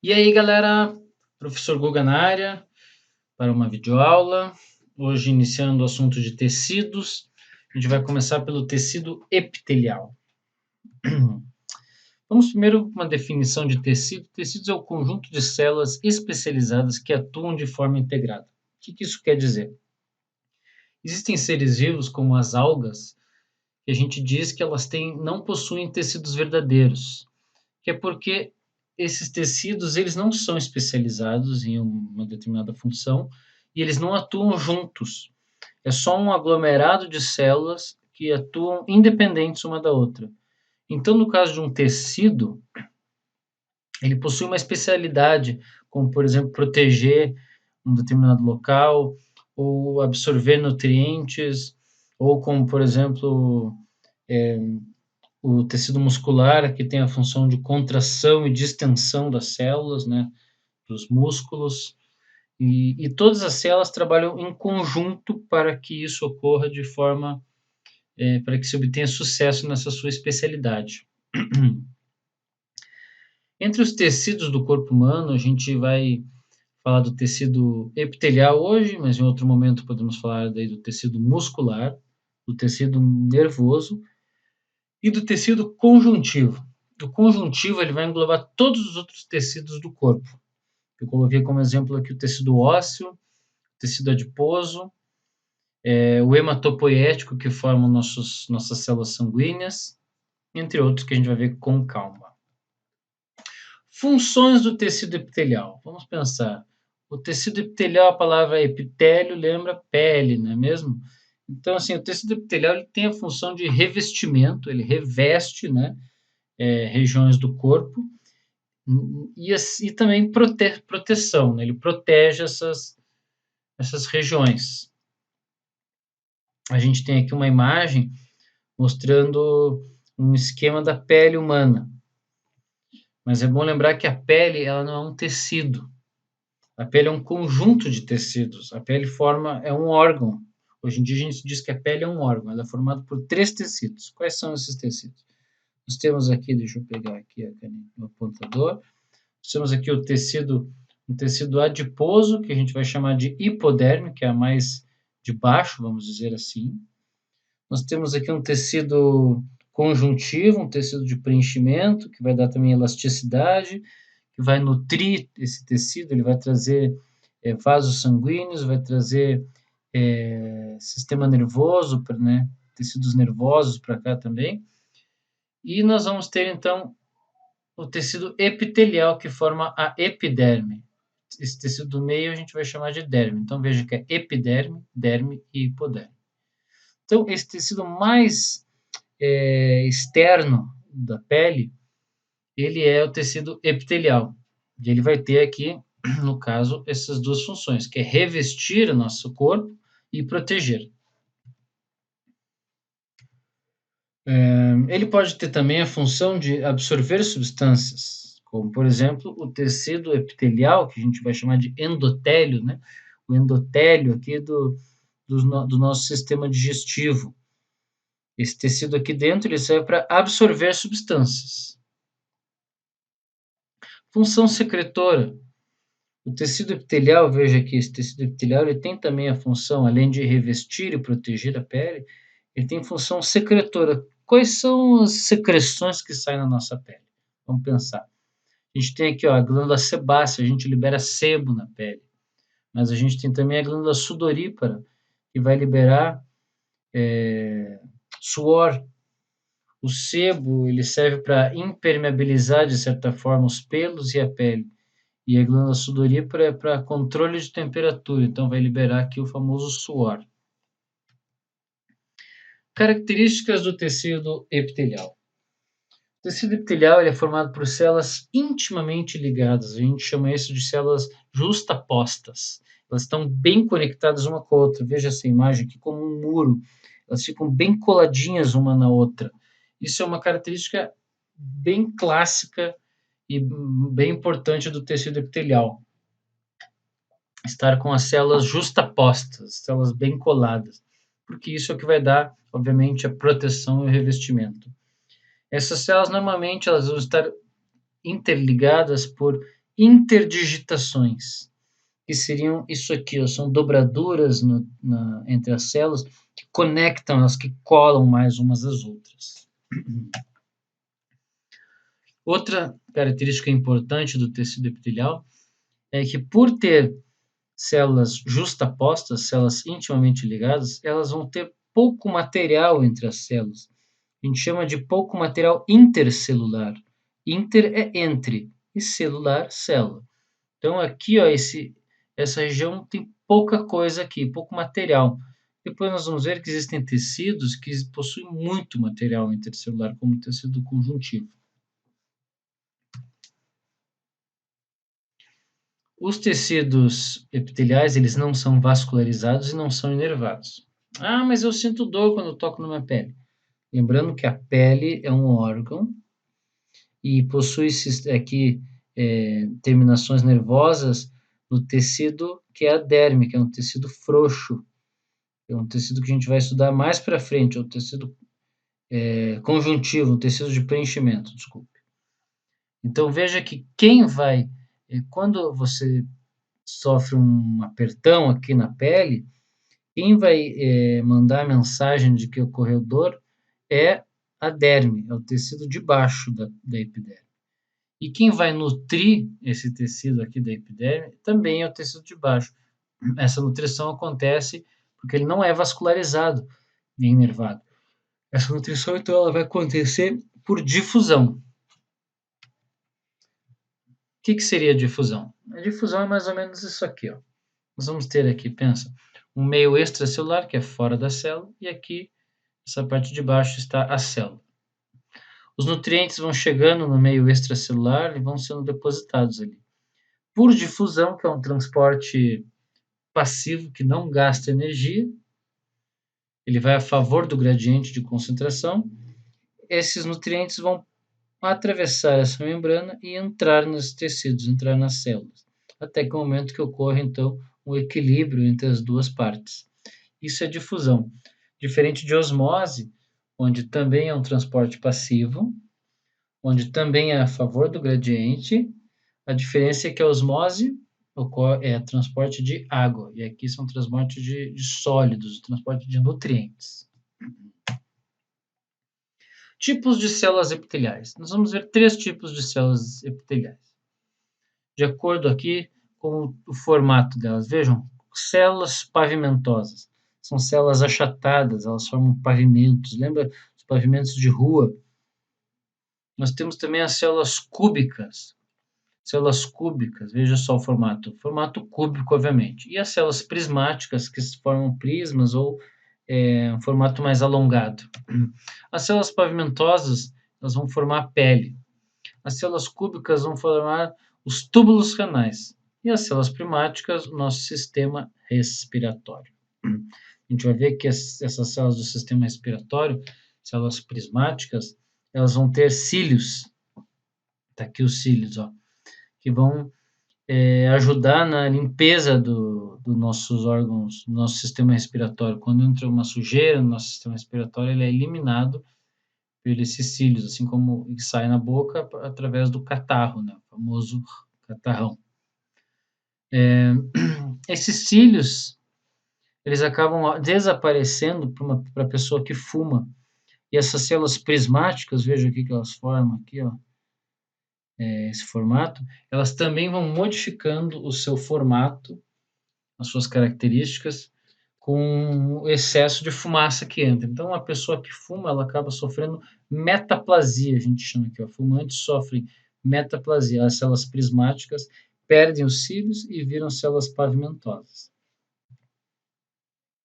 E aí, galera, professor Guga na área para uma videoaula. Hoje, iniciando o assunto de tecidos, a gente vai começar pelo tecido epitelial. Vamos primeiro com uma definição de tecido. Tecidos é o conjunto de células especializadas que atuam de forma integrada. O que isso quer dizer? Existem seres vivos, como as algas, que a gente diz que elas não possuem tecidos verdadeiros, que é porque esses tecidos eles não são especializados em uma determinada função e eles não atuam juntos. É só um aglomerado de células que atuam independentes uma da outra. Então, no caso de um tecido, ele possui uma especialidade, como, por exemplo, proteger um determinado local, ou absorver nutrientes, ou como, por exemplo, o tecido muscular, que tem a função de contração e distensão das células, né, dos músculos, e todas as células trabalham em conjunto para que isso ocorra de forma, para que se obtenha sucesso nessa sua especialidade. Entre os tecidos do corpo humano, a gente vai falar do tecido epitelial hoje, mas em outro momento podemos falar daí do tecido muscular, do tecido nervoso e do tecido conjuntivo. O conjuntivo ele vai englobar todos os outros tecidos do corpo. Eu coloquei como exemplo aqui o tecido ósseo, o tecido adiposo, o hematopoético, que forma nossas células sanguíneas, entre outros que a gente vai ver com calma. Funções do tecido epitelial. Vamos pensar. O tecido epitelial, a palavra epitélio lembra pele, não é mesmo? Então, assim, o tecido epitelial ele tem a função de revestimento, ele reveste, né, regiões do corpo e também proteção, né? Ele protege essas regiões. A gente tem aqui uma imagem mostrando um esquema da pele humana. Mas é bom lembrar que a pele ela não é um tecido. A pele é um conjunto de tecidos. A pele é um órgão. Hoje em dia a gente diz que a pele é um órgão. Ela é formada por 3 tecidos. Quais são esses tecidos? Nós temos aqui, deixa eu pegar aqui o apontador. Nós temos aqui um tecido adiposo, que a gente vai chamar de hipoderme, que é a mais de baixo, vamos dizer assim. Nós temos aqui um tecido conjuntivo, um tecido de preenchimento, que vai dar também elasticidade, que vai nutrir esse tecido, ele vai trazer vasos sanguíneos, vai trazer sistema nervoso, né, tecidos nervosos para cá também. E nós vamos ter, então, o tecido epitelial, que forma a epiderme. Esse tecido do meio a gente vai chamar de derme. Então, veja que é epiderme, derme e hipoderme. Então, esse tecido mais externo da pele, ele é o tecido epitelial. E ele vai ter aqui, no caso, essas duas funções, que é revestir o nosso corpo e proteger. Ele pode ter também a função de absorver substâncias, como, por exemplo, o tecido epitelial, que a gente vai chamar de endotélio, né? O endotélio aqui do nosso sistema digestivo. Esse tecido aqui dentro, ele serve para absorver substâncias. Função secretora. O tecido epitelial, veja que esse tecido epitelial, ele tem também a função, além de revestir e proteger a pele, ele tem função secretora. Quais são as secreções que saem na nossa pele? Vamos pensar. A gente tem aqui ó, a glândula sebácea, a gente libera sebo na pele. Mas a gente tem também a glândula sudorípara, que vai liberar suor. O sebo ele serve para impermeabilizar, de certa forma, os pelos e a pele. E a glândula sudorípara é para controle de temperatura, então vai liberar aqui o famoso suor. Características do tecido epitelial. O tecido epitelial ele é formado por células intimamente ligadas, a gente chama isso de células justapostas. Elas estão bem conectadas uma com a outra, veja essa imagem aqui como um muro, elas ficam bem coladinhas uma na outra. Isso é uma característica bem clássica e bem importante do tecido epitelial. Estar com as células justapostas, células bem coladas, porque isso é o que vai dar, obviamente, a proteção e o revestimento. Essas células, normalmente, elas vão estar interligadas por interdigitações, que seriam isso aqui, ó, são dobraduras entre as células que conectam, elas que colam mais umas às outras. Outra característica importante do tecido epitelial é que, por ter células justapostas, células intimamente ligadas, elas vão ter pouco material entre as células. A gente chama de pouco material intercelular. Inter é entre e celular, célula. Então aqui, ó, essa região tem pouca coisa aqui, pouco material. Depois nós vamos ver que existem tecidos que possuem muito material intercelular, como o tecido conjuntivo. Os tecidos epiteliais, eles não são vascularizados e não são inervados. Ah, mas eu sinto dor quando eu toco na minha pele. Lembrando que a pele é um órgão e possui aqui terminações nervosas no tecido que é a derme, que é um tecido frouxo. É um tecido que a gente vai estudar mais para frente, é o tecido conjuntivo, um tecido de preenchimento, desculpe. Então veja que quando você sofre um apertão aqui na pele, quem vai mandar a mensagem de que ocorreu dor é a derme, é o tecido de baixo da epiderme. E quem vai nutrir esse tecido aqui da epiderme também é o tecido de baixo. Essa nutrição acontece porque ele não é vascularizado nem inervado. Essa nutrição, então, ela vai acontecer por difusão. O que seria difusão? A difusão é mais ou menos isso aqui, ó. Nós vamos ter aqui, pensa, um meio extracelular, que é fora da célula, e aqui, essa parte de baixo, está a célula. Os nutrientes vão chegando no meio extracelular e vão sendo depositados ali. Por difusão, que é um transporte passivo que não gasta energia, ele vai a favor do gradiente de concentração, esses nutrientes vão atravessar essa membrana e entrar nos tecidos, entrar nas células, até que o momento que ocorre, então, um equilíbrio entre as duas partes. Isso é difusão. Diferente de osmose, onde também é um transporte passivo, onde também é a favor do gradiente, a diferença é que a osmose é transporte de água, e aqui são transporte de sólidos, transporte de nutrientes. Tipos de células epiteliais. Nós vamos ver 3 tipos de células epiteliais. De acordo aqui com o formato delas. Vejam, células pavimentosas. São células achatadas, elas formam pavimentos. Lembra os pavimentos de rua? Nós temos também as células cúbicas. Células cúbicas, veja só o formato cúbico, obviamente. E as células prismáticas, que formam prismas ou um formato mais alongado. As células pavimentosas, elas vão formar pele. As células cúbicas vão formar os túbulos renais. E as células primáticas, o nosso sistema respiratório. A gente vai ver que essas células do sistema respiratório, células prismáticas, elas vão ter cílios. Está aqui os cílios, ó, que vão ajudar na limpeza dos nossos órgãos, do nosso sistema respiratório. Quando entra uma sujeira no nosso sistema respiratório, ele é eliminado por esses cílios, assim como sai na boca através do catarro, né? O famoso catarrão. Esses cílios, eles acabam desaparecendo para a pessoa que fuma. E essas células prismáticas, veja o que elas formam aqui, ó, esse formato, elas também vão modificando o seu formato, as suas características, com o excesso de fumaça que entra. Então, a pessoa que fuma, ela acaba sofrendo metaplasia, a gente chama aqui, ó. Fumantes sofrem metaplasia. As células prismáticas perdem os cílios e viram células pavimentosas.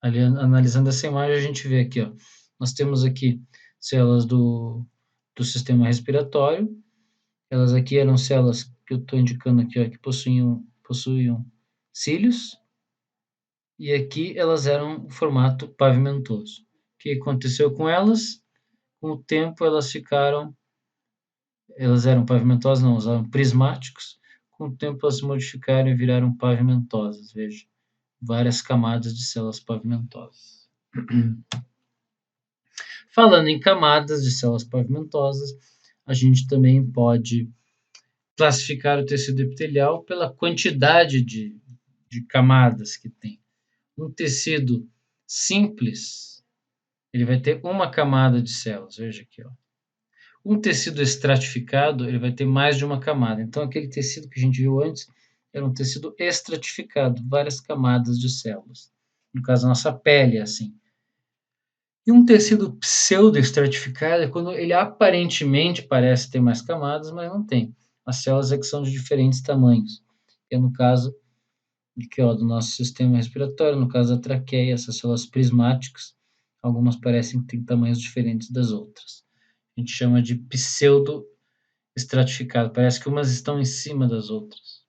Ali, analisando essa imagem, a gente vê aqui, ó, nós temos aqui células do sistema respiratório. Elas aqui eram células que eu estou indicando aqui, ó, que possuíam cílios. E aqui elas eram formato pavimentoso. O que aconteceu com elas? Com o tempo elas eram pavimentosas, não, eram prismáticos. Com o tempo elas se modificaram e viraram pavimentosas. Veja, várias camadas de células pavimentosas. Falando em camadas de células pavimentosas, a gente também pode classificar o tecido epitelial pela quantidade de camadas que tem. Um tecido simples, ele vai ter uma camada de células, veja aqui, ó. Um tecido estratificado, ele vai ter mais de uma camada. Então, aquele tecido que a gente viu antes era um tecido estratificado, várias camadas de células. No caso, a nossa pele é assim. E um tecido pseudo-estratificado é quando ele aparentemente parece ter mais camadas, mas não tem. As células é que são de diferentes tamanhos. Que é no caso aqui, ó, do nosso sistema respiratório, no caso da traqueia, essas células prismáticas, algumas parecem que têm tamanhos diferentes das outras. A gente chama de pseudo-estratificado, parece que umas estão em cima das outras.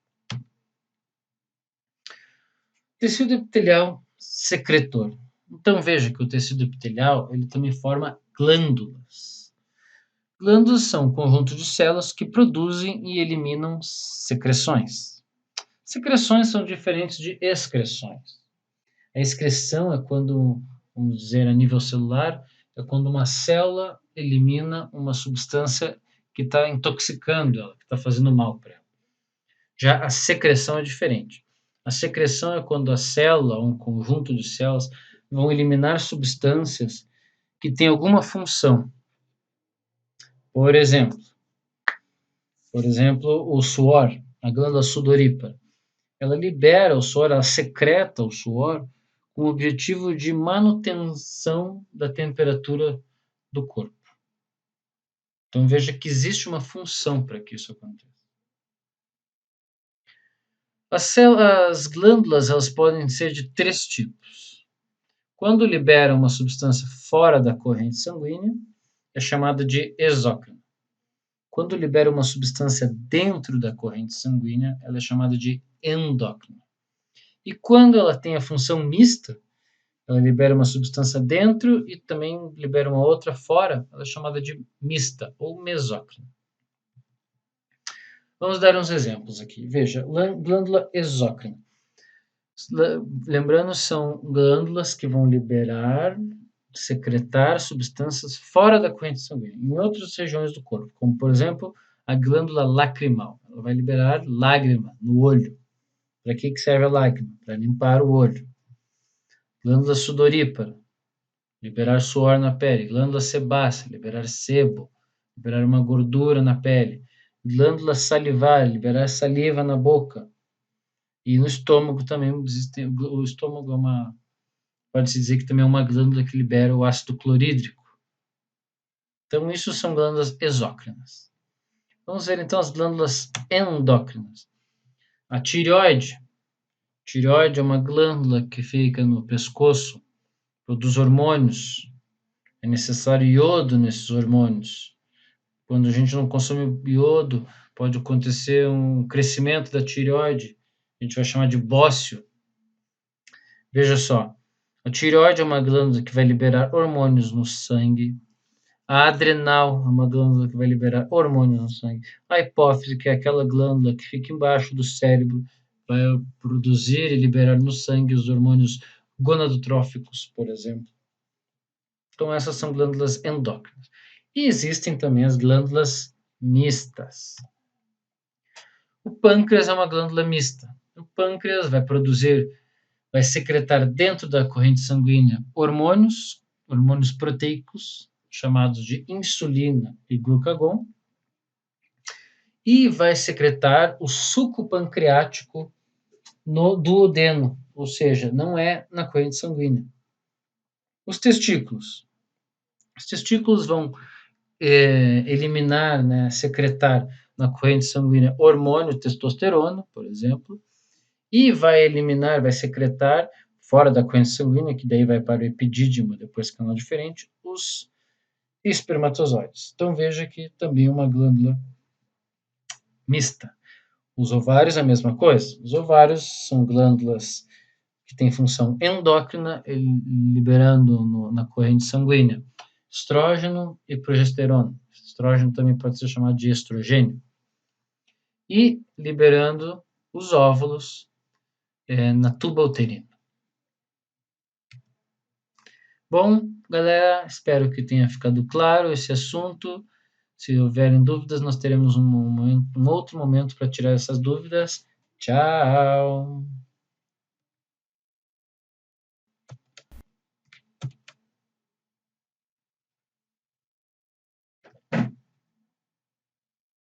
Tecido epitelial secretor. Então veja que o tecido epitelial ele também forma glândulas. Glândulas são um conjunto de células que produzem e eliminam secreções. Secreções são diferentes de excreções. A excreção é quando, vamos dizer, a nível celular, é quando uma célula elimina uma substância que está intoxicando ela, que está fazendo mal para ela. Já a secreção é diferente. A secreção é quando a célula, um conjunto de células, vão eliminar substâncias que têm alguma função. Por exemplo, o suor, a glândula sudorípara. Ela libera o suor, ela secreta o suor com o objetivo de manutenção da temperatura do corpo. Então veja que existe uma função para que isso aconteça. As glândulas elas podem ser de três tipos. Quando liberam uma substância fora da corrente sanguínea, é chamada de exócrina. Quando libera uma substância dentro da corrente sanguínea, ela é chamada de endócrina. E quando ela tem a função mista, ela libera uma substância dentro e também libera uma outra fora, ela é chamada de mista ou mesócrina. Vamos dar uns exemplos aqui. Veja, glândula exócrina. Lembrando, são glândulas que vão liberar, secretar substâncias fora da corrente sanguínea, em outras regiões do corpo, como, por exemplo, a glândula lacrimal. Ela vai liberar lágrima no olho. Para que serve a lágrima? Para limpar o olho. Glândula sudorípara, liberar suor na pele. Glândula sebácea, liberar sebo, liberar uma gordura na pele. Glândula salivar, liberar saliva na boca. E no estômago também existe, o estômago pode-se dizer que também é uma glândula que libera o ácido clorídrico. Então, isso são glândulas exócrinas. Vamos ver então as glândulas endócrinas. A tireoide. Tireoide é uma glândula que fica no pescoço, produz hormônios. É necessário iodo nesses hormônios. Quando a gente não consome iodo, pode acontecer um crescimento da tireoide. A gente vai chamar de bócio. Veja só, a tireoide é uma glândula que vai liberar hormônios no sangue. A adrenal é uma glândula que vai liberar hormônios no sangue. A hipófise, que é aquela glândula que fica embaixo do cérebro, vai produzir e liberar no sangue os hormônios gonadotróficos, por exemplo. Então, essas são glândulas endócrinas. E existem também as glândulas mistas. O pâncreas é uma glândula mista. O pâncreas vai secretar dentro da corrente sanguínea hormônios proteicos, chamados de insulina e glucagon, e vai secretar o suco pancreático no duodeno, ou seja, não é na corrente sanguínea. Os testículos. Os testículos vão eliminar, né, secretar na corrente sanguínea hormônio testosterona, por exemplo, e vai secretar fora da corrente sanguínea, que daí vai para o epidídimo, depois canal diferente, os espermatozoides. Então veja que também é uma glândula mista. Os ovários, a mesma coisa. Os ovários são glândulas que têm função endócrina, liberando na corrente sanguínea estrógeno e progesterona. Estrógeno também pode ser chamado de estrogênio. E liberando os óvulos na tuba uterina. Bom, galera, espero que tenha ficado claro esse assunto. Se houverem dúvidas, nós teremos um outro momento para tirar essas dúvidas. Tchau!